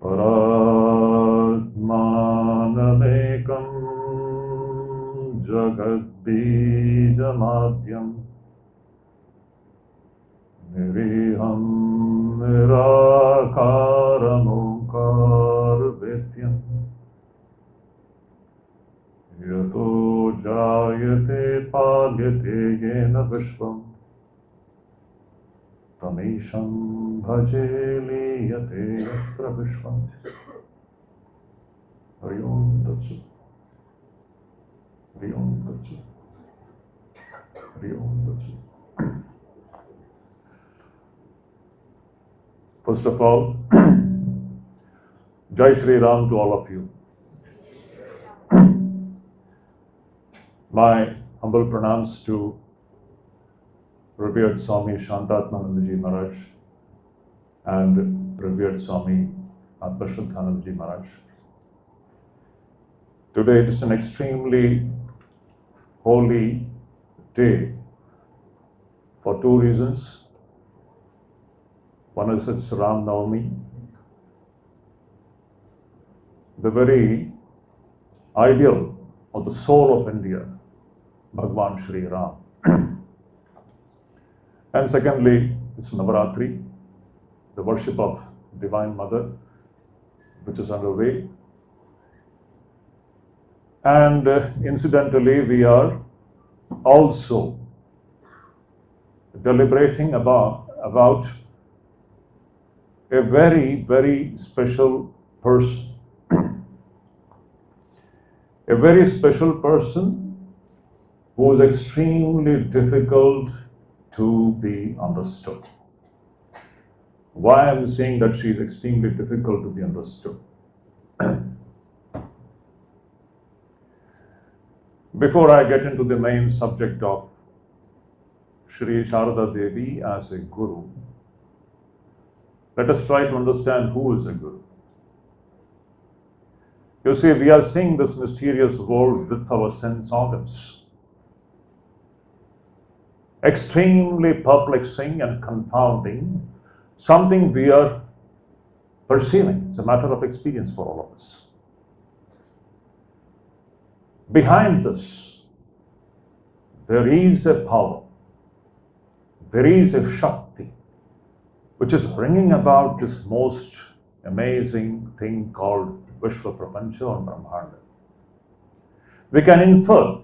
Paratmanamekam jagadbijamadyam niriham nirakaramokar yato jayate palyate yena vishvam tamesham bhaje liyate yatra vishvam. Hari Om Tat Sat. Hari Om Tat Sat. Hari Om Tat Sat. First of all, Jai Sri Ram to all of you. My humble pranams to revered Swami Shantatmanandaji Maharaj and revered Swami Shuddhidananda Maharaj. Today it is an extremely holy day for two reasons. One is it's Ram Navami, the very ideal of the soul of India, Bhagwan Sri Ram. And secondly, it's Navaratri, the worship of Divine Mother, which is underway. And incidentally, we are also deliberating about a very, very special person. A very special person who is extremely difficult to be understood. Why I'm saying that she is extremely difficult to be understood? Before I get into the main subject of Sri Sarada Devi as a guru, let us try to understand who is a guru. You see, we are seeing this mysterious world with our sense organs. Extremely perplexing and confounding, something we are perceiving. It's a matter of experience for all of us. Behind this, there is a power, there is a Shakti, which is bringing about this most amazing thing called Vishwa Prapancha or Brahmanda. We can infer,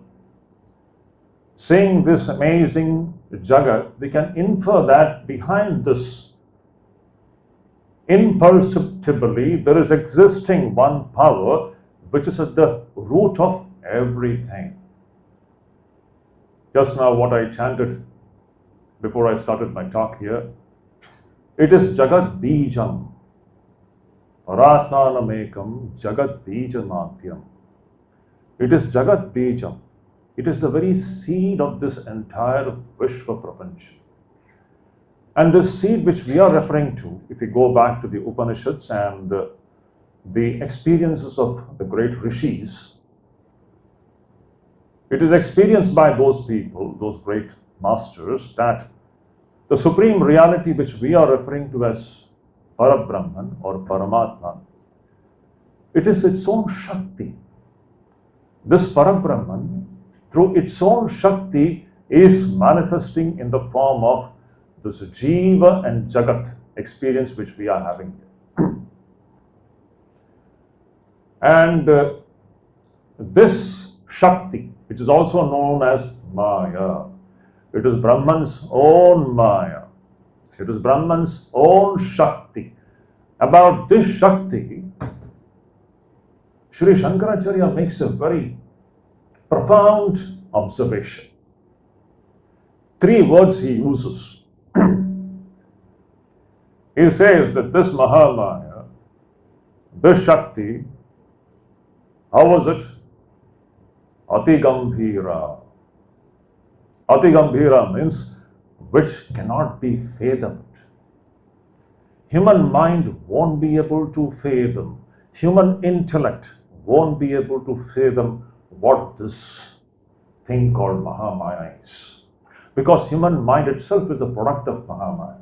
seeing this amazing Jagat, we can infer that behind this, imperceptibly, there is existing one power which is at the root of everything. Just now, what I chanted before I started my talk here, it is Jagat Bijam. Paratmanamekam Jagat Bijamatyam. It is Jagat Bijam. It is the very seed of this entire Vishwa Prapancha. And this seed which we are referring to, if we go back to the Upanishads and the experiences of the great rishis, it is experienced by those people, those great masters, that the supreme reality which we are referring to as Parabrahman or Paramatma, it is its own Shakti. This Parabrahman, through its own Shakti, is manifesting in the form of this Jiva and Jagat experience which we are having here. And this Shakti, which is also known as Maya, it is Brahman's own Maya. It is Brahman's own Shakti. About this Shakti, Sri Shankaracharya makes a very profound observation. Three words he uses. He says that this Mahamaya, this Shakti, how was it? Ati Gambhira. Ati Gambhira means which cannot be fathomed. Human mind won't be able to fathom. Human intellect won't be able to fathom what this thing called Mahamaya is. Because human mind itself is a product of Mahamaya.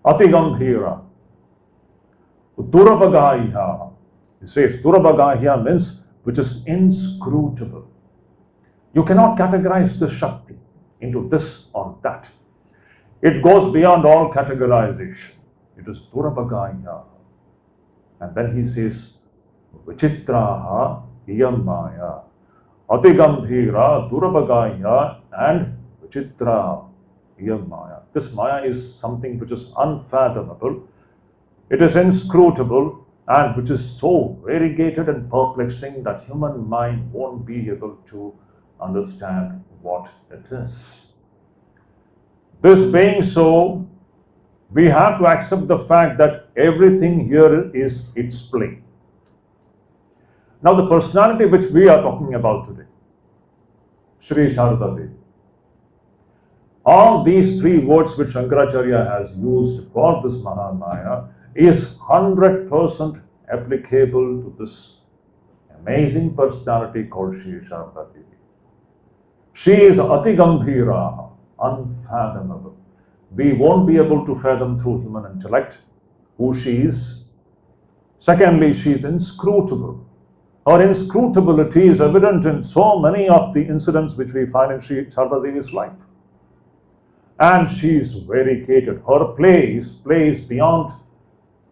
Ati Gambhira. Durabagaya. He says Durabagaya means which is inscrutable. You cannot categorize the Shakti into this or that. It goes beyond all categorization. It is Durabagaya. And then he says, Vichitraha iyam maya. Atigambhira Durabagaya and Vichitra iyam maya. This Maya is something which is unfathomable. It is inscrutable and which is so variegated and perplexing that human mind won't be able to understand what it is. This being so, we have to accept the fact that everything here is its play. Now, the personality which we are talking about today, Sri Sarada Devi, all these three words which Shankaracharya has used for this Mahamaya is 100% applicable to this amazing personality called Sri Sarada Devi. She is Atigambhira, unfathomable. We won't be able to fathom through human intellect who she is. Secondly, she is inscrutable. Her inscrutability is evident in so many of the incidents which we find in Sri Sarada Devi's life. And she is variegated. Her play is beyond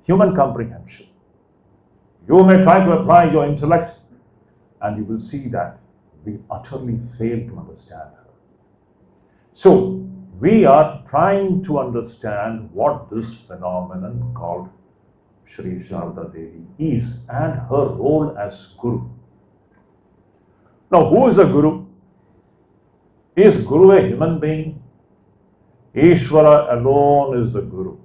human comprehension. You may try to apply your intellect and you will see that we utterly fail to understand her. So, we are trying to understand what this phenomenon called Sri Sarada Devi is and her role as Guru. Now, who is a Guru? Is Guru a human being? Ishvara alone is the Guru.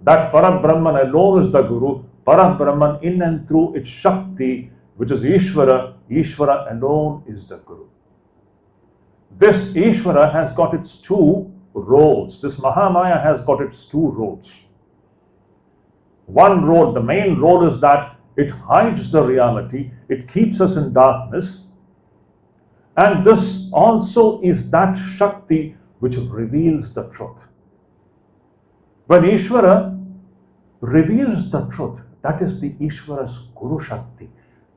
That Parabrahman alone is the Guru. Parabrahman in and through its Shakti, which is Ishvara, Ishvara alone is the Guru. This Ishvara has got its two roles. This Mahamaya has got its two roles. One role, the main role is that it hides the reality, it keeps us in darkness. And this also is that Shakti which reveals the truth. When Ishvara reveals the truth, that is the Ishvara's Guru Shakti.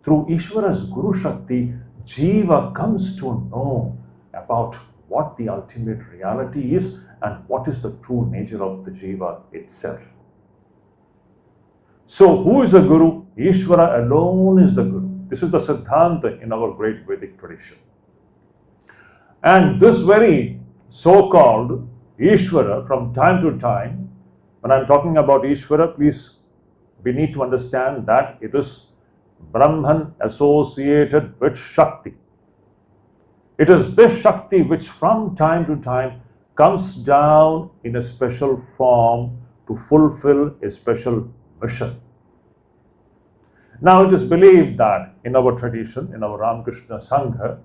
Through Ishvara's Guru Shakti, Jiva comes to know about what the ultimate reality is and what is the true nature of the Jiva itself. So, who is the Guru? Ishvara alone is the Guru. This is the Siddhanta in our great Vedic tradition. And this very so-called Ishvara, from time to time, when I'm talking about Ishvara, please, we need to understand that it is Brahman associated with Shakti. It is this Shakti which from time to time comes down in a special form to fulfill a special mission. Now, it is believed that in our tradition, in our Ramakrishna Sangha,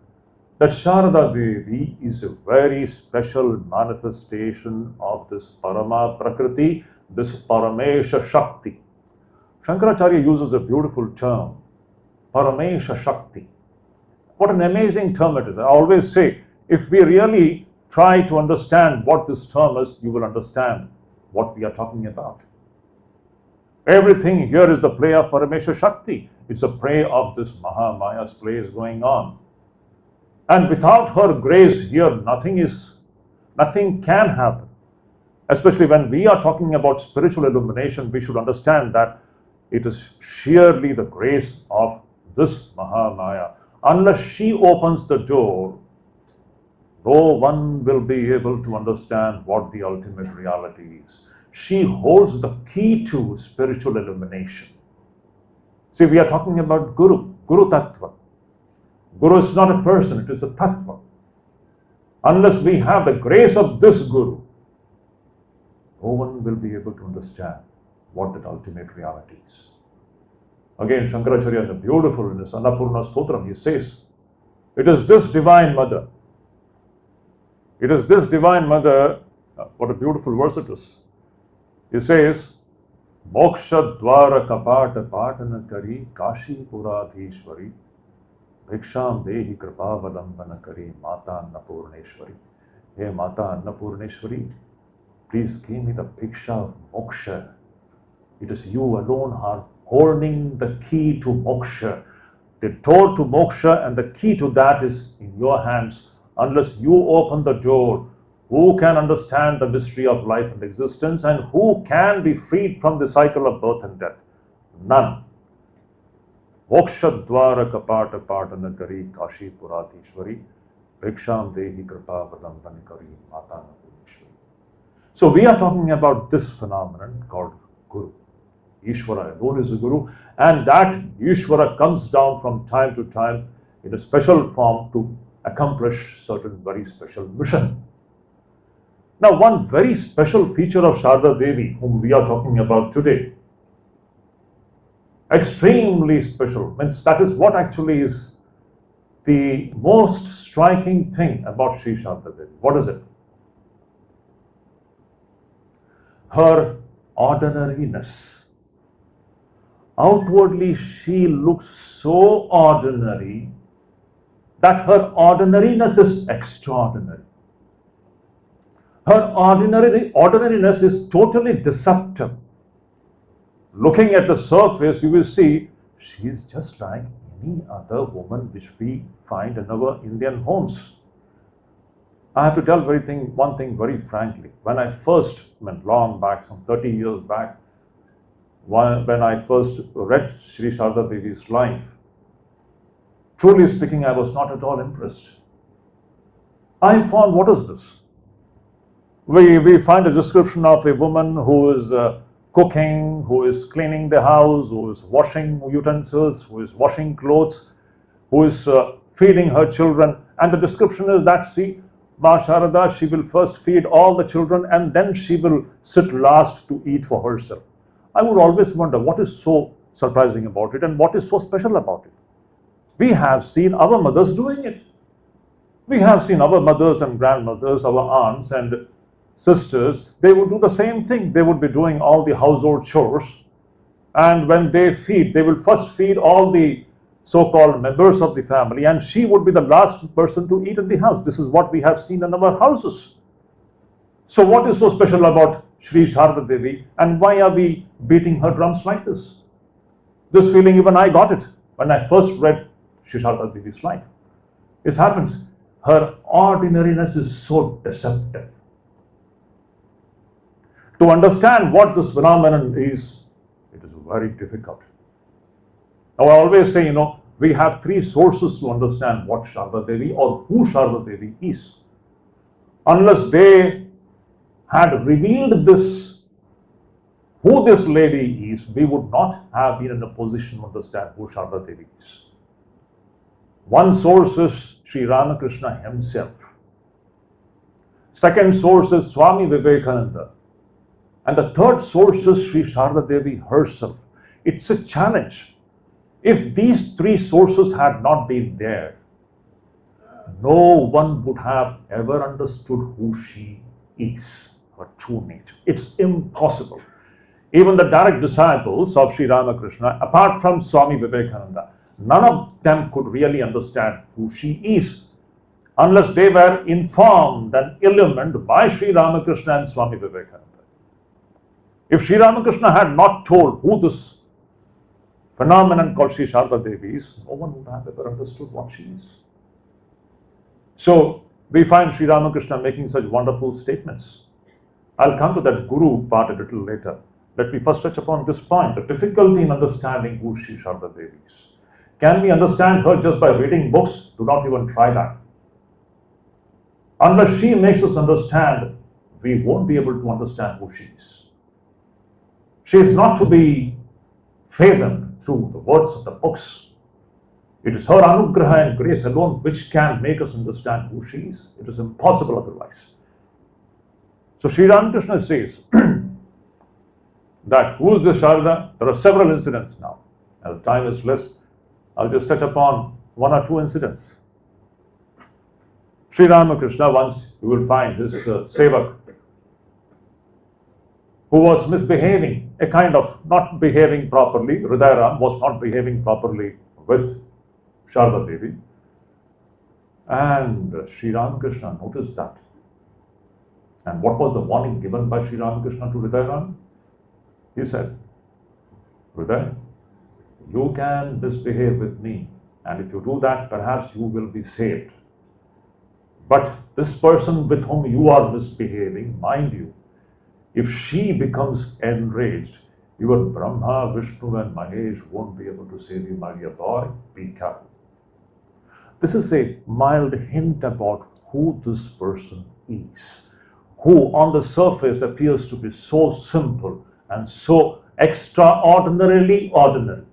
that Sarada Devi is a very special manifestation of this Parama Prakriti, this Paramesha Shakti. Shankaracharya uses a beautiful term, Paramesha Shakti. What an amazing term it is. I always say, if we really try to understand what this term is, you will understand what we are talking about. Everything here is the play of Paramesha Shakti. It's a play of this Mahamaya's play is going on. And without her grace here, nothing can happen. Especially when we are talking about spiritual illumination, we should understand that it is sheerly the grace of this Mahamaya. Unless she opens the door, no one will be able to understand what the ultimate reality is. She holds the key to spiritual illumination. See, we are talking about Guru Tattva. Guru is not a person, it is a Tattva. Unless we have the grace of this Guru, no one will be able to understand what that ultimate reality is. Again, Shankaracharya, the beautiful in his Annapurna Stotram, he says, it is this Divine Mother. It is this Divine Mother, what a beautiful verse it is. He says, Moksha Dwara Kapata Patana Kari Kashi Puradhishwari Bhiksham Dehi Kripa Vadambana Kari Mata Annapurneshwari. Hey Mata Annapurneshwari, please give me the Bhiksha of Moksha. It is you alone are holding the key to moksha. The door to moksha and the key to that is in your hands. Unless you open the door, who can understand the mystery of life and existence, and who can be freed from the cycle of birth and death? None. Moksha dwara kapata patana kari kashi puratishwari bhiksham dehi kripa valamban kari mata napunishwari. So we are talking about this phenomenon called Guru. Ishvara alone is a Guru, and that Ishvara comes down from time to time in a special form to accomplish certain very special mission. Now, one very special feature of Sarada Devi, whom we are talking about today, extremely special, means that is what actually is the most striking thing about Sri Sarada Devi. What is it? Her ordinariness. Outwardly, she looks so ordinary that her ordinariness is extraordinary. Her ordinariness is totally deceptive. Looking at the surface, you will see she is just like any other woman which we find in our Indian homes. I have to tell one thing very frankly. When I first went long back, some 30 years back, when I first read Sri Sarada Devi's life, truly speaking, I was not at all impressed. I found, what is this? We find a description of a woman who is cooking, who is cleaning the house, who is washing utensils, who is washing clothes, who is feeding her children. And the description is that, see, Ma Sharada, she will first feed all the children and then she will sit last to eat for herself. I would always wonder what is so surprising about it and what is so special about it. We have seen our mothers doing it. We have seen our mothers and grandmothers, our aunts and sisters, they would do the same thing. They would be doing all the household chores, and when they feed, they will first feed all the so-called members of the family, and she would be the last person to eat in the house. This is what we have seen in our houses. So what is so special about Sri Sarada Devi, and why are we beating her drums like this? This feeling even I got it when I first read Sri Sarada Devi's life. This happens. Her ordinariness is so deceptive. To understand what this phenomenon is, it is very difficult. Now I always say, we have three sources to understand what Sarada Devi or who Sarada Devi is. Unless they had revealed this, who this lady is, we would not have been in a position to understand who Sarada Devi is. One source is Sri Ramakrishna himself. Second source is Swami Vivekananda. And the third source is Sri Sarada Devi herself. It's a challenge. If these three sources had not been there, no one would have ever understood who she is, her true nature. It's impossible. Even the direct disciples of Sri Ramakrishna, apart from Swami Vivekananda, none of them could really understand who she is unless they were informed and illumined by Sri Ramakrishna and Swami Vivekananda. If Sri Ramakrishna had not told who this phenomenon called Sri Sarada Devi is, no one would have ever understood what she is. So we find Sri Ramakrishna making such wonderful statements. I'll come to that Guru part a little later. Let me first touch upon this point, the difficulty in understanding who Sri Sarada Devi is. Can we understand her just by reading books? Do not even try that. Unless she makes us understand, we won't be able to understand who she is. She is not to be fathomed through the words of the books. It is her anugraha and grace alone which can make us understand who she is. It is impossible otherwise. So Sri Ramakrishna says that who is this Sarada? There are several incidents now. As time is less, I'll just touch upon one or two incidents. Sri Ramakrishna, once you will find his sevak, who was misbehaving, a kind of not behaving properly. Hridayaram was not behaving properly with Sarada Devi. And Sri Ramakrishna noticed that. And what was the warning given by Sri Ramakrishna to Hridayaram? He said, Hriday, you can misbehave with me, and if you do that, perhaps you will be saved. But this person with whom you are misbehaving, mind you, if she becomes enraged, even Brahma, Vishnu, and Mahesh won't be able to save you, my dear boy. Be careful. This is a mild hint about who this person is, who on the surface appears to be so simple and so extraordinarily ordinary.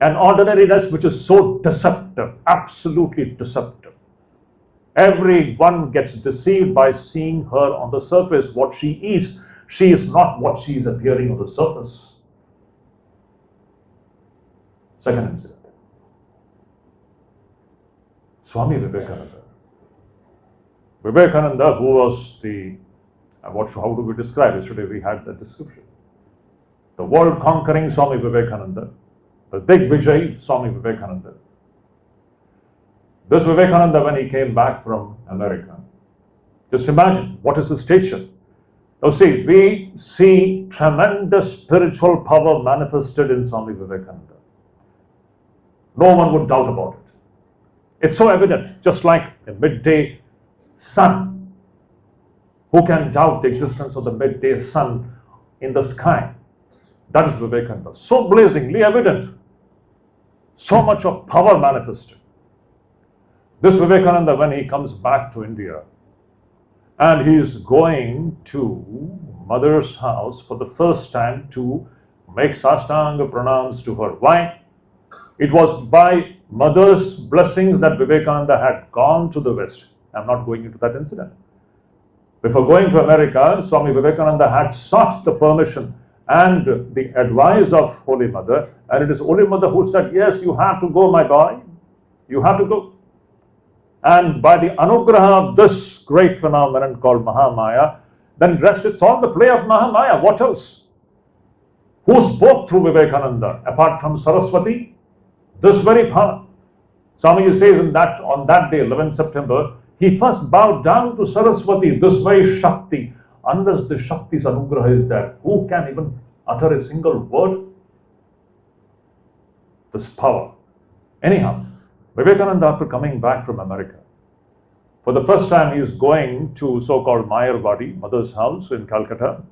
An ordinariness which is so deceptive, absolutely deceptive. Everyone gets deceived by seeing her on the surface, what she is. She is not what she is appearing on the surface. Second incident. Swami Vivekananda. Vivekananda, who was how do we describe it? Yesterday we had the description. The world-conquering Swami Vivekananda, the Digvijay Swami Vivekananda. This Vivekananda, when he came back from America, just imagine what is his stature. Now see, we see tremendous spiritual power manifested in Swami Vivekananda. No one would doubt about it. It's so evident, just like a midday sun. Who can doubt the existence of the midday sun in the sky? That is Vivekananda. So blazingly evident. So much of power manifested. This Vivekananda, when he comes back to India, and he is going to mother's house for the first time to make Sastanga pranams to her. Why? It was by mother's blessings that Vivekananda had gone to the West. I'm not going into that incident. Before going to America, Swami Vivekananda had sought the permission and the advice of Holy Mother, and it is Holy Mother who said, yes, you have to go, my boy. You have to go. And by the anugraha of this great phenomenon called Mahamaya, then rest it's all the play of Mahamaya. What else? Who spoke through Vivekananda apart from Saraswati? This very power. Swamiji says on that day, 11th September, he first bowed down to Saraswati, this very Shakti. Unless the Shakti's anugraha is there, who can even utter a single word? This power. Anyhow, Vivekananda, after coming back from America, for the first time he is going to so-called Mayarwadi, mother's house in Calcutta.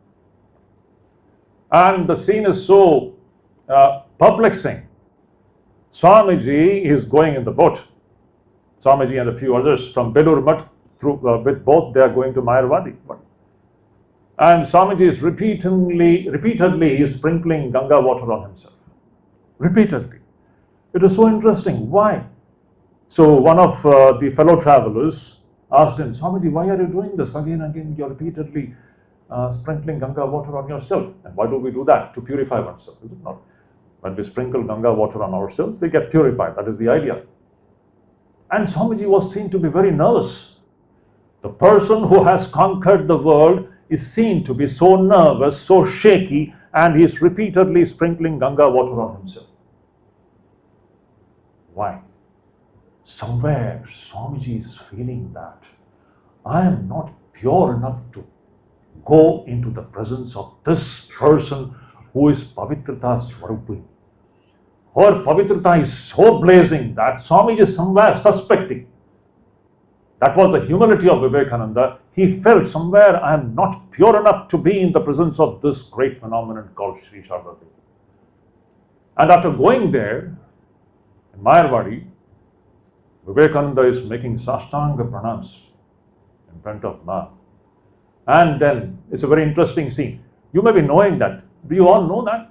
And the scene is so perplexing. Swamiji is going in the boat. Swamiji and a few others from Belur Mutt, with both they are going to Mayarwadi. And Swamiji is repeatedly he is sprinkling Ganga water on himself. Repeatedly. It is so interesting. Why? So one of the fellow travelers asked him, Swamiji, why are you doing this again and again? You're repeatedly sprinkling Ganga water on yourself. And why do we do that? To purify oneself, is it not? When we sprinkle Ganga water on ourselves, we get purified. That is the idea. And Swamiji was seen to be very nervous. The person who has conquered the world is seen to be so nervous, so shaky, and he is repeatedly sprinkling Ganga water on himself. Why? Somewhere Swamiji is feeling that I am not pure enough to go into the presence of this person who is Pavitrata Swarupi. Her Pavitrata is so blazing that Swamiji is somewhere suspecting. That was the humility of Vivekananda. He felt somewhere I am not pure enough to be in the presence of this great phenomenon called Sri Sarada Devi. And after going there, in Mayarwadi, Vivekananda is making Sastanga pranams in front of Ma. And then it's a very interesting scene. You may be knowing that. Do you all know that?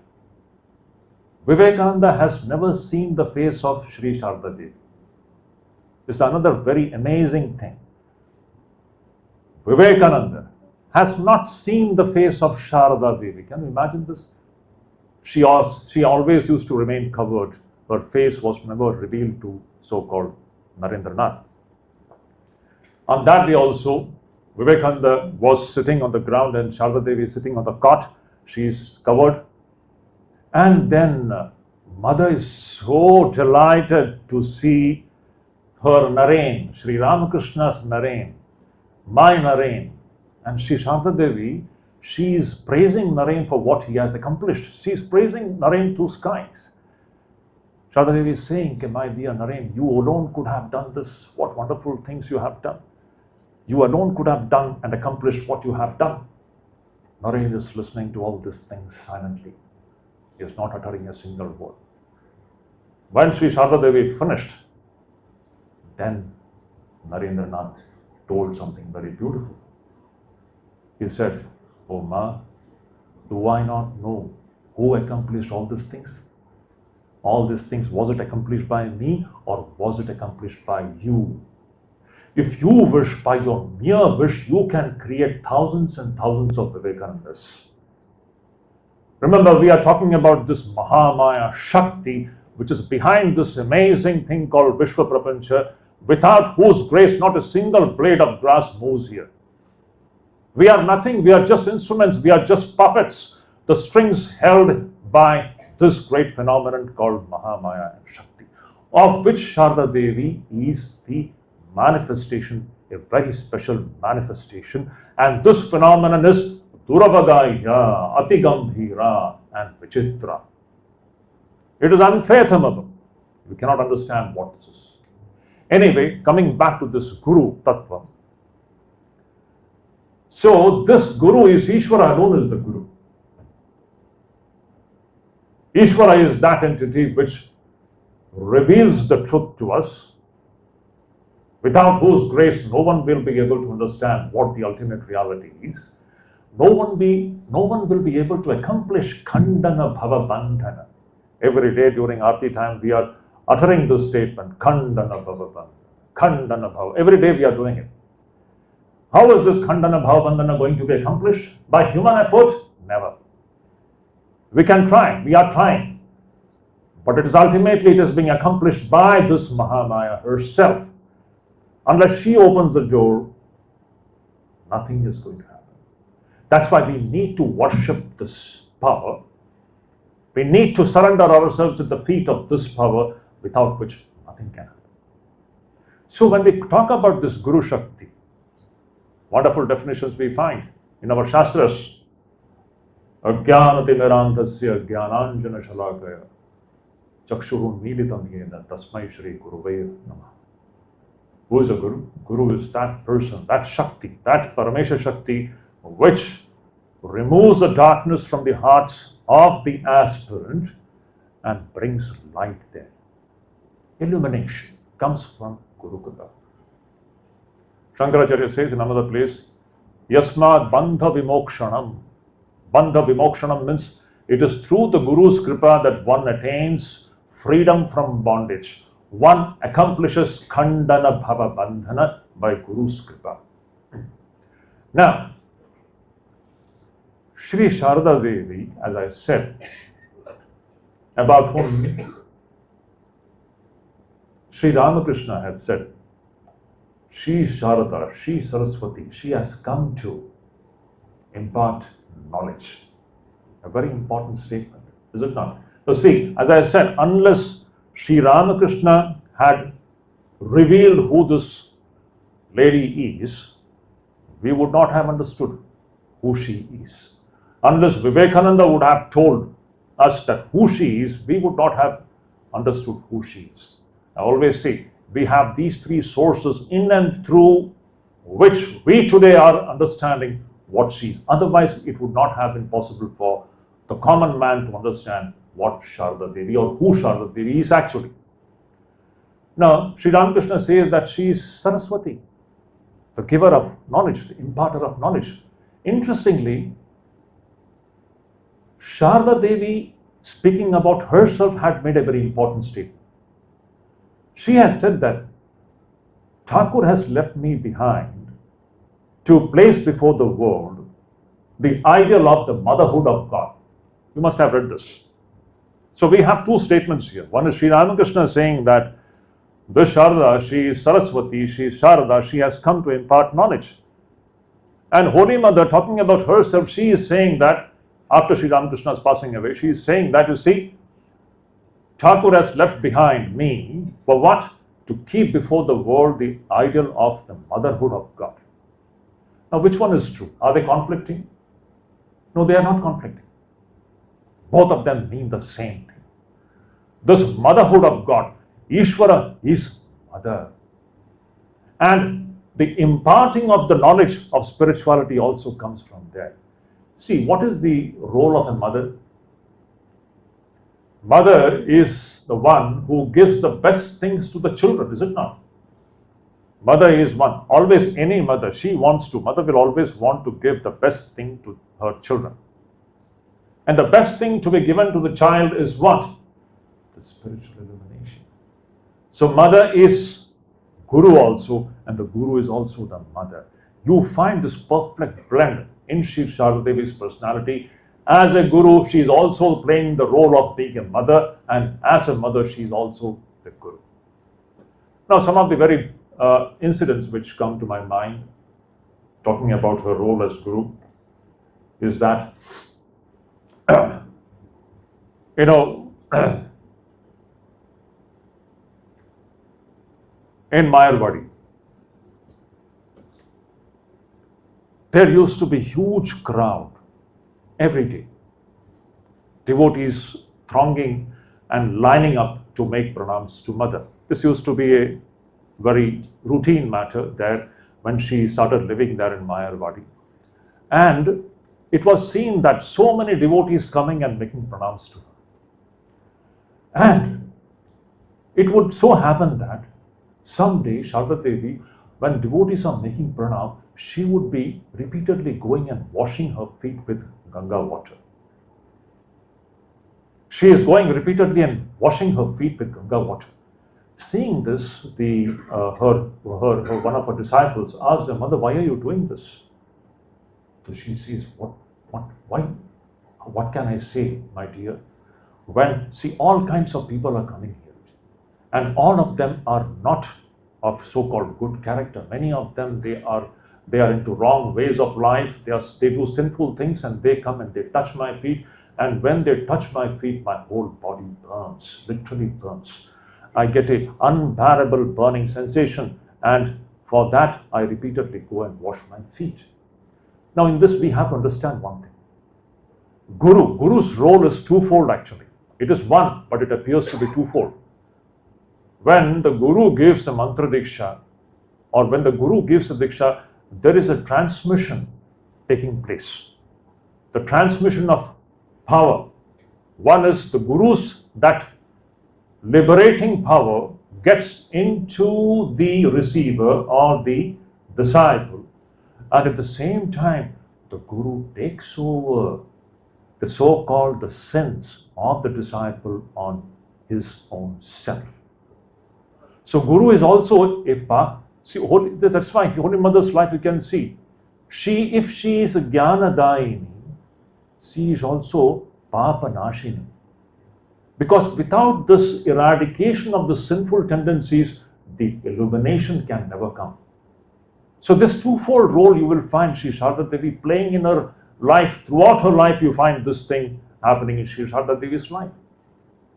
Vivekananda has never seen the face of Sri Sarada Devi. It's another very amazing thing. Vivekananda has not seen the face of Sarada Devi. Can you imagine this? She always used to remain covered. Her face was never revealed to so-called Narendranath. On that day also, Vivekananda was sitting on the ground and Sarada Devi is sitting on the cot. She is covered. And then Mother is so delighted to see her Naren, Sri Ramakrishna's Naren, my Naren. And Sri Sarada Devi, She is praising Naren for what he has accomplished. She is praising Naren to skies. Sarada Devi is saying, my dear Naren, you alone could have done this. What wonderful things you have done. You alone could have done and accomplished what you have done. Naren is listening to all these things silently. He is not uttering a single word. When Sri Sarada Devi finished, then Narendranath told something very beautiful. He said, "Oh Ma, do I not know who accomplished all these things? All these things, was it accomplished by me or was it accomplished by you? If you wish, by your mere wish, you can create thousands and thousands of Vivekanandas. Remember, we are talking about this Mahamaya Shakti, which is behind this amazing thing called Vishwa Prapancha, without whose grace not a single blade of grass moves here. We are nothing, we are just instruments, we are just puppets, the strings held by this great phenomenon called Mahamaya Shakti, of which Sarada Devi is the manifestation, a very special manifestation, and this phenomenon is Duravagaya, Atigambhira, and Vichitra. It is unfathomable. We cannot understand what this is. Anyway, coming back to this Guru Tattva. So, this Guru is Ishvara alone is the Guru. Ishvara is that entity which reveals the truth to us, without whose grace no one will be able to understand what the ultimate reality is. No one will be able to accomplish Khandana Bhava Bandhana. Every day during Aarti time we are uttering this statement, Khandana Bhava Bandhana, Khandana Bhava. Every day we are doing it. How is this Khandana Bhava Bandhana going to be accomplished? By human effort? Never. We can try, we are trying. But it is being accomplished by this Mahamaya herself. Unless she opens the door, nothing is going to happen. That's why we need to worship this power. We need to surrender ourselves at the feet of this power, without which nothing can happen. So when we talk about this Guru Shakti, wonderful definitions we find in our Shastras. Ajnanatimerantasya jnananjana shalakaya chakshurun militam yena tasmai shri guruve namah. Who is a Guru? Guru is that person, that Shakti, that Paramesha Shakti, which removes the darkness from the hearts of the aspirant and brings light there. Illumination comes from Guru Krupa. Shankaracharya says in another place, Yasmad Bandha Vimokshanam. Bandha Vimokshanam means it is through the Guru's Kripa that one attains freedom from bondage. One accomplishes Khandana Bhava Bandhana by Guru's Kripa. Now, Sri Sarada Devi, as I said, about whom Sri Ramakrishna had said, she Sarada, she Saraswati, she has come to impart knowledge. A very important statement, is it not? So see, as I said, unless Sri Ramakrishna had revealed who this lady is, we would not have understood who she is. Unless Vivekananda would have told us that who she is, we would not have understood who she is. I always say, we have these three sources in and through which we today are understanding what she is. Otherwise, it would not have been possible for the common man to understand what Sarada Devi or who Sarada Devi is actually. Now, Sri Ramakrishna says that she is Saraswati, the giver of knowledge, the imparter of knowledge. Interestingly, Sarada Devi, speaking about herself, had made a very important statement. She had said that Thakur has left me behind to place before the world the ideal of the motherhood of God. You must have read this. So we have two statements here. One is Sri Ramakrishna saying that this Sarada, she is Saraswati, she is Sarada, she has come to impart knowledge. And Holy Mother, talking about herself, she is saying that after Sri Ramakrishna is passing away, she is saying that, you see, Thakur has left behind me for what? To keep before the world the ideal of the motherhood of God. Now, which one is true? Are they conflicting? No, they are not conflicting. Both of them mean the same thing. This motherhood of God, Ishvara is mother. And the imparting of the knowledge of spirituality also comes from there. See, what is the role of a mother? Mother is the one who gives the best things to the children, is it not? Mother is one. Always any mother, mother will always want to give the best thing to her children. And the best thing to be given to the child is what? The spiritual illumination. So mother is Guru also, and the Guru is also the mother. You find this perfect blend in Sri Sarada Devi's personality. As a Guru, she is also playing the role of being a mother, and as a mother, she is also the Guru. Now, some of the very incidents which come to my mind, talking about her role as Guru, is that, in Mayarwadi, there used to be huge crowd every day. Devotees thronging and lining up to make pranams to Mother. This used to be a very routine matter there when she started living there in Mayarwadi. And it was seen that so many devotees coming and making pranams to her. And it would so happen that someday Sarada Devi, when devotees are making pranam, she would be repeatedly going and washing her feet with Ganga water. She is going repeatedly and washing her feet with Ganga water. Seeing this, one of her disciples asked her, Mother, why are you doing this? So she says, why? What can I say, my dear? When, see, all kinds of people are coming here, and all of them are not of so-called good character. Many of them, they are into wrong ways of life. They do sinful things, and they come and they touch my feet. And when they touch my feet, my whole body burns, literally burns. I get an unbearable burning sensation, and for that I repeatedly go and wash my feet. Now in this we have to understand one thing. Guru's role is twofold actually. It is one, but it appears to be twofold. When the Guru gives a mantra diksha, or when the Guru gives a diksha, there is a transmission taking place. The transmission of power. One is the Guru's, that liberating power gets into the receiver or the disciple, and at the same time the Guru takes over the so-called the sins of the disciple on his own self. So Guru is also a path. See, that's why Holy Mother's life you can see. If she is a Jnanadayini, she is also Papa Nashini. Because without this eradication of the sinful tendencies, the illumination can never come. So this twofold role you will find Sri Sarada Devi playing in her life. Throughout her life you find this thing happening in Sri Sarada Devi's life.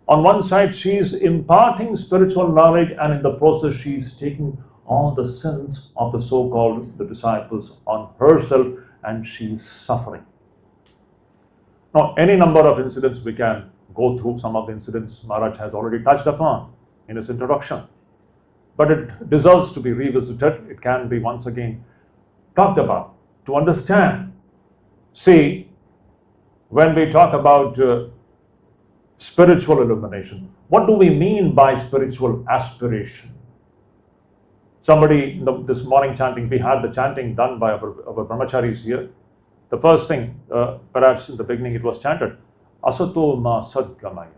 On one side she is imparting spiritual knowledge, and in the process she is taking all the sins of the so-called the disciples on herself, and she is suffering. Now any number of incidents we can go through. Some of the incidents Maharaj has already touched upon in his introduction, but it deserves to be revisited. It can be once again talked about to understand. See, when we talk about spiritual illumination, what do we mean by spiritual aspiration? Somebody, this morning chanting, we had the chanting done by our brahmacharis here. The first thing, perhaps in the beginning it was chanted, Asato ma sadgamaya,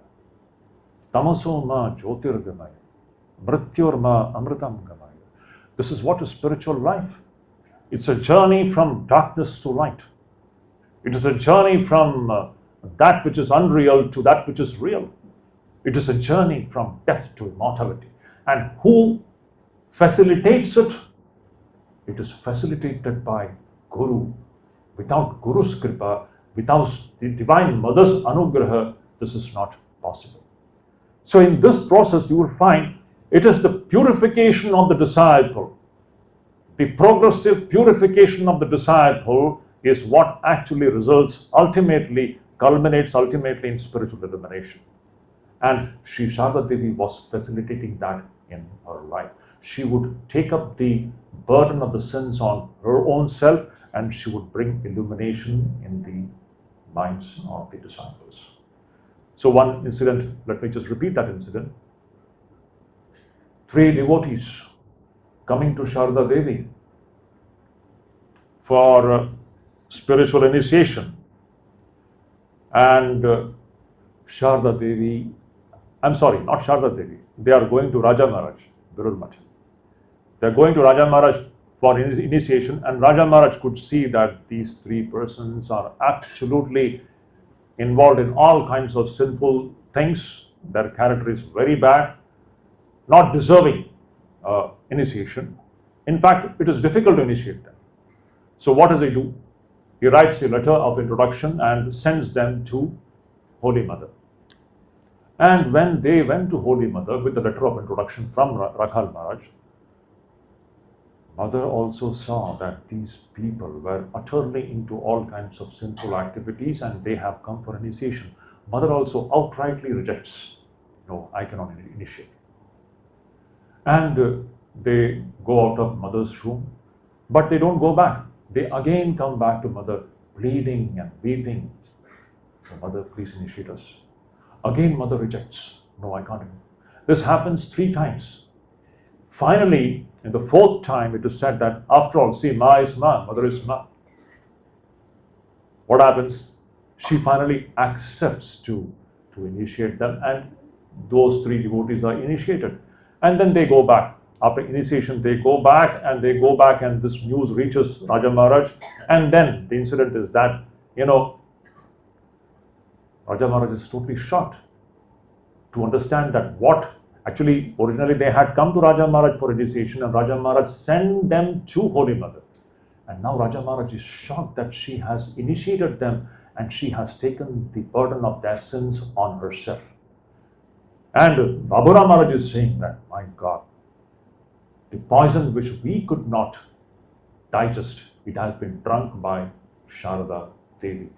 tamaso ma jyotirgamaya, mrityor ma amritam gamaya. This is what is spiritual life. It's a journey from darkness to light. It is a journey from that which is unreal to that which is real. It is a journey from death to immortality. And who facilitates it? It is facilitated by Guru. Without Guru's kripa, without the Divine Mother's anugraha, this is not possible. So in this process you will find it is the purification of the disciple, the progressive purification of the disciple is what actually culminates ultimately in spiritual illumination. And Sri Sarada Devi was facilitating that in her life. She would take up the burden of the sins on her own self, and she would bring illumination in the minds of the disciples. So one incident, let me just repeat that incident. 3 devotees coming to Sarada Devi for spiritual initiation, and Sarada Devi, I'm sorry, not Sarada Devi, they are going to Raja Maharaj, Birur Math. They are going to Raja Maharaj for initiation, and Raja Maharaj could see that these 3 persons are absolutely involved in all kinds of sinful things. Their character is very bad, not deserving initiation. In fact, it is difficult to initiate them. So what does he do? He writes a letter of introduction and sends them to Holy Mother. And when they went to Holy Mother with the letter of introduction from Rakhal Maharaj, Mother also saw that these people were utterly into all kinds of sinful activities and they have come for initiation. Mother also outrightly rejects. No, I cannot initiate. And they go out of Mother's room, but they don't go back. They again come back to Mother, pleading and weeping. So, Mother, please initiate us. Again, Mother rejects. No, I can't. This happens 3 times. Finally, in the 4th time, it is said that after all, see, Ma is Ma, Mother is Ma. What happens? She finally accepts to initiate them, and those 3 devotees are initiated. And then they go back. After initiation, they go back, and this news reaches Raja Maharaj. And then the incident is that, Raja Maharaj is totally shocked to understand that what actually originally they had come to Raja Maharaj for initiation, and Raja Maharaj sent them to Holy Mother. And now Raja Maharaj is shocked that she has initiated them and she has taken the burden of their sins on herself. And Babura Maharaj is saying that, my God, the poison which we could not digest, it has been drunk by Sarada Devi.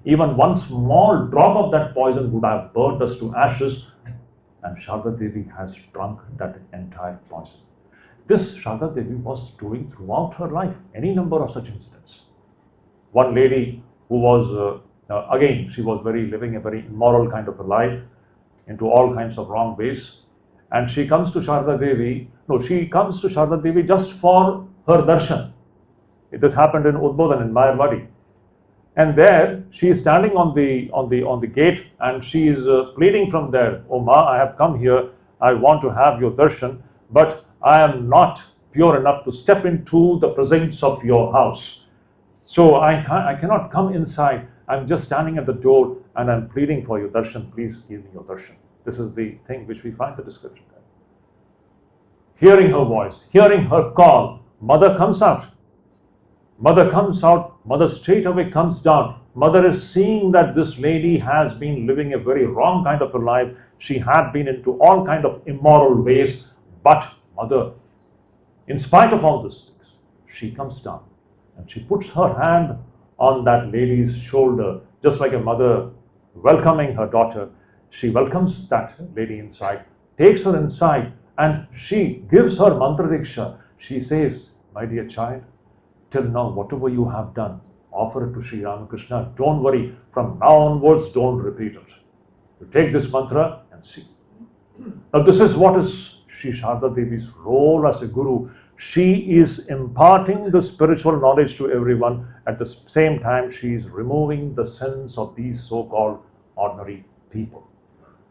Even one small drop of that poison would have burnt us to ashes, and Sarada Devi has drunk that entire poison. This Sarada Devi was doing throughout her life, any number of such incidents. One lady who was, again, she was living a very immoral kind of a life, into all kinds of wrong ways. And she comes to Sarada Devi, just for her darshan. This happened in Udbodhan in Mayarwadi. And there she is standing on the gate, and she is pleading from there, "Oh Ma, I have come here, I want to have your darshan, but I am not pure enough to step into the presence of your house. So I cannot come inside. I'm just standing at the door and I'm pleading for your darshan. Please give me your darshan." This is the thing which we find the description there. Hearing her voice, hearing her call, Mother comes out. Mother straight away comes down. Mother is seeing that this lady has been living a very wrong kind of a life. She had been into all kind of immoral ways. But Mother, in spite of all these things, she comes down and she puts her hand on that lady's shoulder, just like a mother welcoming her daughter. She welcomes that lady inside, takes her inside, and she gives her mantra diksha. She says, "My dear child, till now, whatever you have done, offer it to Sri Ramakrishna. Don't worry. From now onwards, don't repeat it. You take this mantra and see." Now, this is what is Sri Sarada Devi's role as a guru. She is imparting the spiritual knowledge to everyone. At the same time, she is removing the sins of these so-called ordinary people.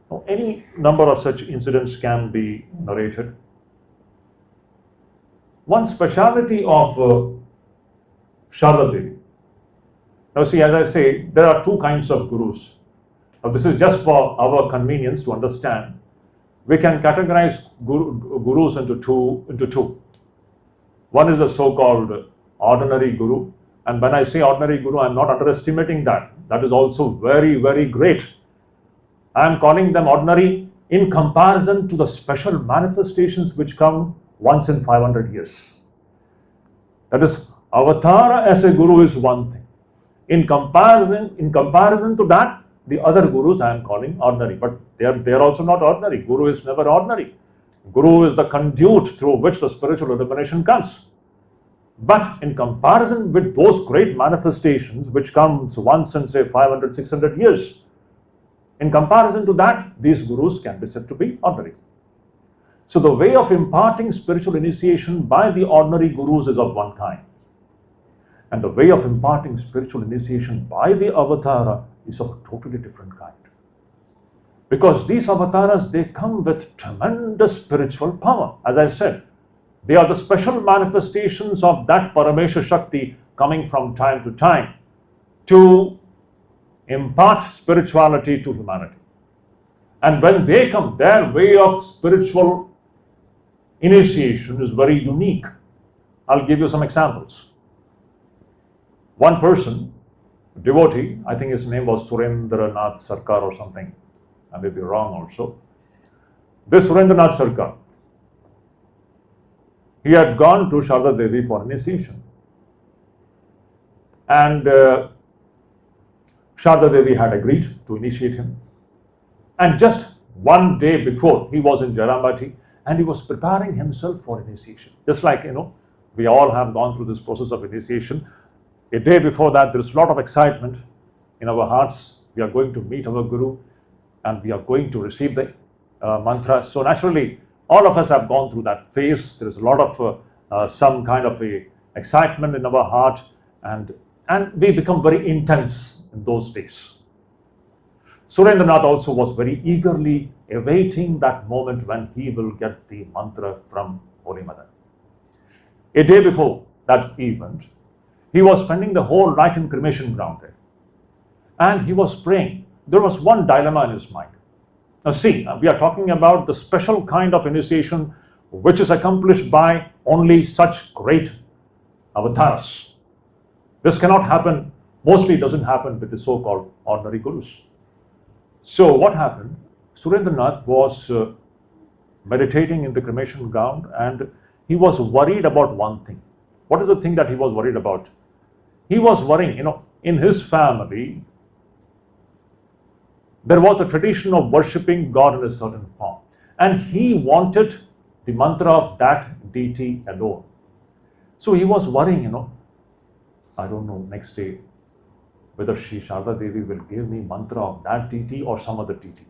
Now, any number of such incidents can be narrated. One speciality of Sarada Devi. Now see, as I say, there are 2 kinds of gurus. Now this is just for our convenience to understand. We can categorize gurus into two. One is the so-called ordinary guru. And when I say ordinary guru, I'm not underestimating that. That is also very, very great. I'm calling them ordinary in comparison to the special manifestations which come once in 500 years. That is, Avatara as a guru is one thing. In comparison to that, the other gurus I am calling ordinary, but they are also not ordinary. Guru is never ordinary. Guru is the conduit through which the spiritual illumination comes. But in comparison with those great manifestations which comes once in say 500, 600 years, in comparison to that, these gurus can be said to be ordinary. So the way of imparting spiritual initiation by the ordinary gurus is of one kind. And the way of imparting spiritual initiation by the avatara is of a totally different kind. Because these avatars, they come with tremendous spiritual power. As I said, they are the special manifestations of that Paramesha Shakti coming from time to time to impart spirituality to humanity. And when they come, their way of spiritual initiation is very unique. I'll give you some examples. One person, devotee, I think his name was Surendranath Sarkar or something, I may be wrong also. This Surendranath Sarkar, he had gone to Sarada Devi for initiation. And Sarada Devi had agreed to initiate him. And just one day before, he was in Jairambati and he was preparing himself for initiation. Just like, we all have gone through this process of initiation. A day before that, there is a lot of excitement in our hearts. We are going to meet our Guru and we are going to receive the mantra. So naturally, all of us have gone through that phase. There is a lot of some kind of a excitement in our heart, and we become very intense in those days. Surendranath also was very eagerly awaiting that moment when he will get the mantra from Holy Mother. A day before that event, he was spending the whole night in cremation ground there. And he was praying. There was one dilemma in his mind. Now see, we are talking about the special kind of initiation which is accomplished by only such great avatars. This cannot happen, mostly doesn't happen with the so-called ordinary gurus. So what happened? Surendranath was meditating in the cremation ground and he was worried about one thing. What is the thing that he was worried about? He was worrying, in his family, there was a tradition of worshipping God in a certain form. And he wanted the mantra of that deity alone. So he was worrying, I don't know, next day, whether Sri Sarada Devi will give me mantra of that deity or some other deity.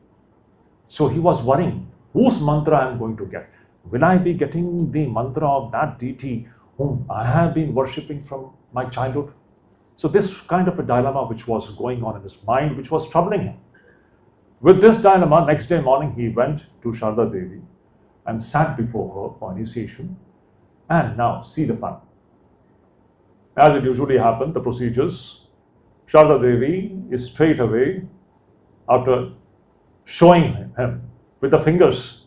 So he was worrying, whose mantra I am going to get? Will I be getting the mantra of that deity whom I have been worshipping from my childhood? So this kind of a dilemma which was going on in his mind, which was troubling him. With this dilemma, next day morning he went to Sarada Devi and sat before her for initiation. And now see the fun. As it usually happened, the procedures, Sarada Devi is straight away, after showing him with the fingers,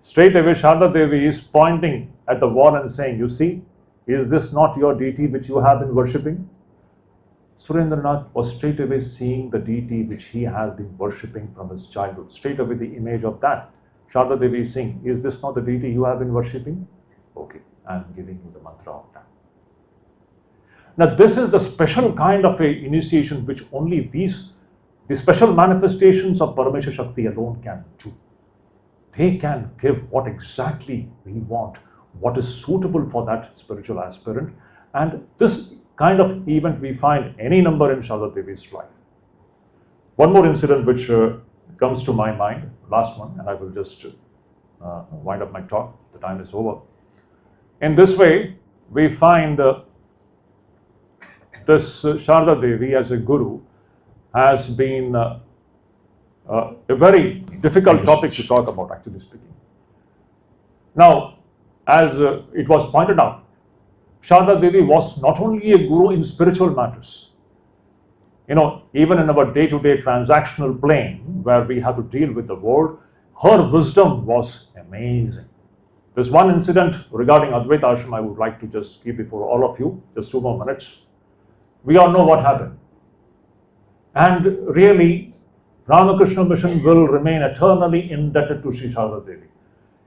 straight away Sarada Devi is pointing at the wall and saying, you see, is this not your deity which you have been worshipping? Surendranath was straight away seeing the deity which he has been worshipping from his childhood. Straight away the image of that. Sarada Devi is saying, is this not the deity you have been worshipping? Okay, I am giving you the mantra of that. Now this is the special kind of a initiation which only the special manifestations of Paramesha Shakti alone can do. They can give what exactly we want, what is suitable for that spiritual aspirant. And this kind of event we find any number in Sarada Devi's life. One more incident which comes to my mind, last one, and I will just wind up my talk, the time is over. In this way, we find this Sarada Devi as a guru has been a very difficult topic to talk about, actually speaking. Now, as it was pointed out, Sarada Devi was not only a guru in spiritual matters. Even in our day-to-day transactional plane, where we have to deal with the world, her wisdom was amazing. There's one incident regarding Advaita Ashrama I would like to just keep before all of you, just 2 more minutes. We all know what happened. And really, Ramakrishna Mission will remain eternally indebted to Sri Sarada Devi.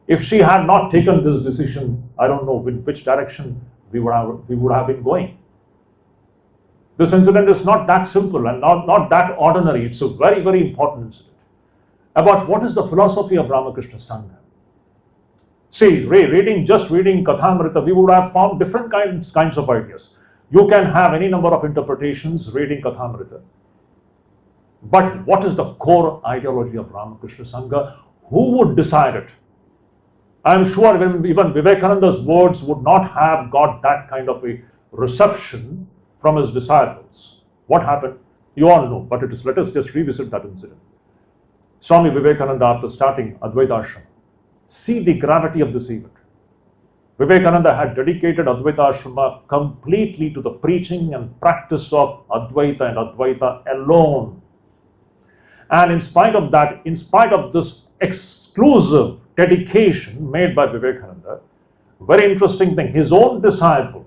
If she had not taken this decision, I don't know in which direction we would have been going. This incident is not that simple and not that ordinary. It's a very, very important incident about what is the philosophy of Ramakrishna Sangha. See, reading Kathamrita, we would have found different kinds of ideas. You can have any number of interpretations reading Kathamrita. But what is the core ideology of Ramakrishna Sangha? Who would decide it? I'm sure even Vivekananda's words would not have got that kind of a reception from his disciples. What happened? You all know, but let us just revisit that incident. Swami Vivekananda, after starting Advaita Ashrama, see the gravity of this event. Vivekananda had dedicated Advaita Ashrama completely to the preaching and practice of Advaita and Advaita alone. And in spite of that, in spite of this exclusive dedication made by Vivekananda, very interesting thing, his own disciple,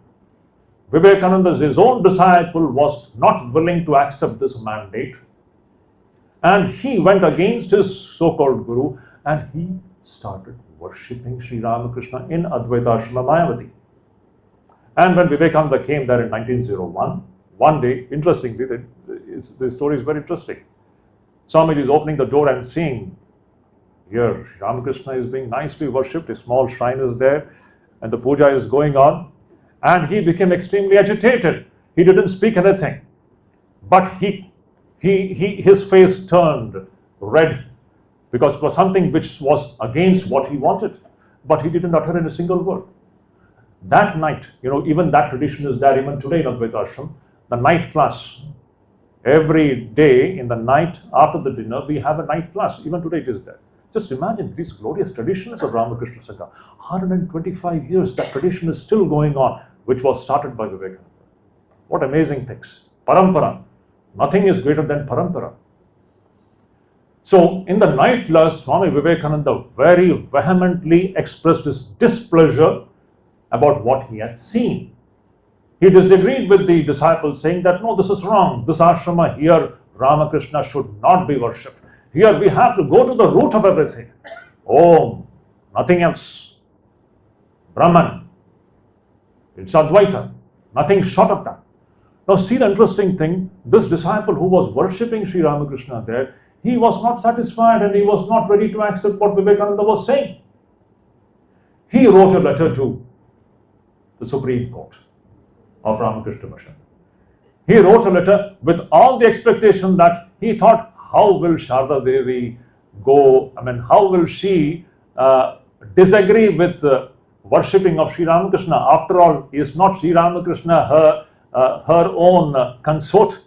his own disciple was not willing to accept this mandate. And he went against his so-called guru and he started worshipping Sri Ramakrishna in Advaita Ashrama Mayavati. And when Vivekananda came there in 1901, one day, interestingly, the story is very interesting. Swamiji is opening the door and seeing here Sri Ramakrishna is being nicely worshipped, a small shrine is there, and the puja is going on, and he became extremely agitated. He didn't speak anything, but his face turned red because it was something which was against what he wanted, but he didn't utter in a single word. That night, even that tradition is there even today in Advaita Ashram, the night class. Every day in the night after the dinner, we have a night class. Even today it is there. Just imagine these glorious traditions of Ramakrishna Sangha. 125 years, that tradition is still going on, which was started by Vivekananda. What amazing things. Parampara. Nothing is greater than Parampara. So, in the night class, Swami Vivekananda very vehemently expressed his displeasure about what he had seen. He disagreed with the disciples, saying that no, this is wrong. This ashrama here, Ramakrishna should not be worshipped. Here we have to go to the root of everything. Om, nothing else. Brahman. It's Advaita. Nothing short of that. Now see the interesting thing. This disciple who was worshipping Sri Ramakrishna there, he was not satisfied and he was not ready to accept what Vivekananda was saying. He wrote a letter to the Supreme Court of Ramakrishna Mission. He wrote a letter with all the expectation that he thought, how will Sarada Devi go? How will she disagree with worshipping of Sri Ramakrishna? After all, is not Sri Ramakrishna her own consort?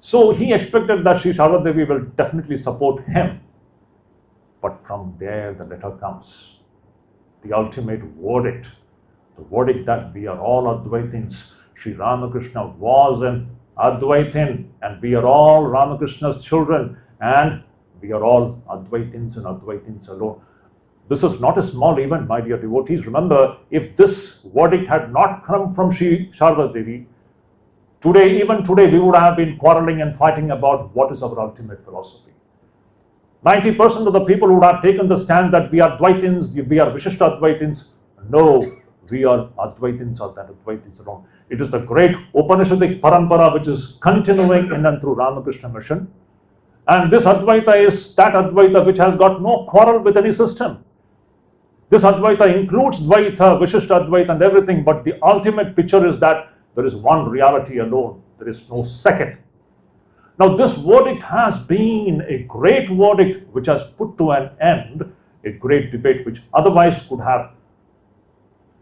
So he expected that Sri Sarada Devi will definitely support him. But from there the letter comes. The ultimate verdict. The verdict that we are all Advaitins. Sri Ramakrishna was an Advaitin and we are all Ramakrishna's children and we are all Advaitins and Advaitins alone. This is not a small event, my dear devotees. Remember, if this verdict had not come from Sri Sarada Devi, even today, we would have been quarreling and fighting about what is our ultimate philosophy. 90% of the people would have taken the stand that we are Dvaitins, we are Vishishta Advaitins. No, we are Advaitins or that Advaitins alone. It is the great Upanishadic parampara which is continuing in and through Ramakrishna Mission. And this Advaita is that Advaita which has got no quarrel with any system. This Advaita includes Dvaita, Vishishta Advaita and everything, but the ultimate picture is that there is one reality alone. There is no second. Now this verdict has been a great verdict which has put to an end a great debate which otherwise could have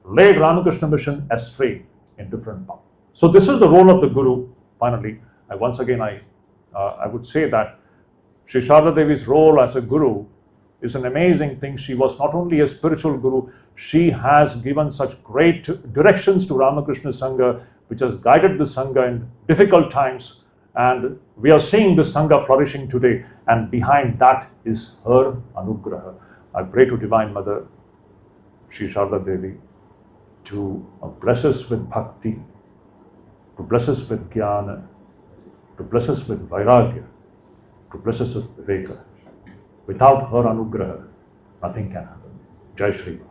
laid Ramakrishna Mission astray in different paths. So this is the role of the Guru. Finally, I would say that Sri Sarada Devi's role as a Guru is an amazing thing. She was not only a spiritual Guru, she has given such great directions to Ramakrishna Sangha, which has guided the Sangha in difficult times. And we are seeing the Sangha flourishing today. And behind that is her Anugraha. I pray to Divine Mother, Sri Sarada Devi, to bless us with bhakti, to bless us with jnana, to bless us with vairagya, to bless us with viveka. Without her Anugraha, nothing can happen. Jai Shri Ram.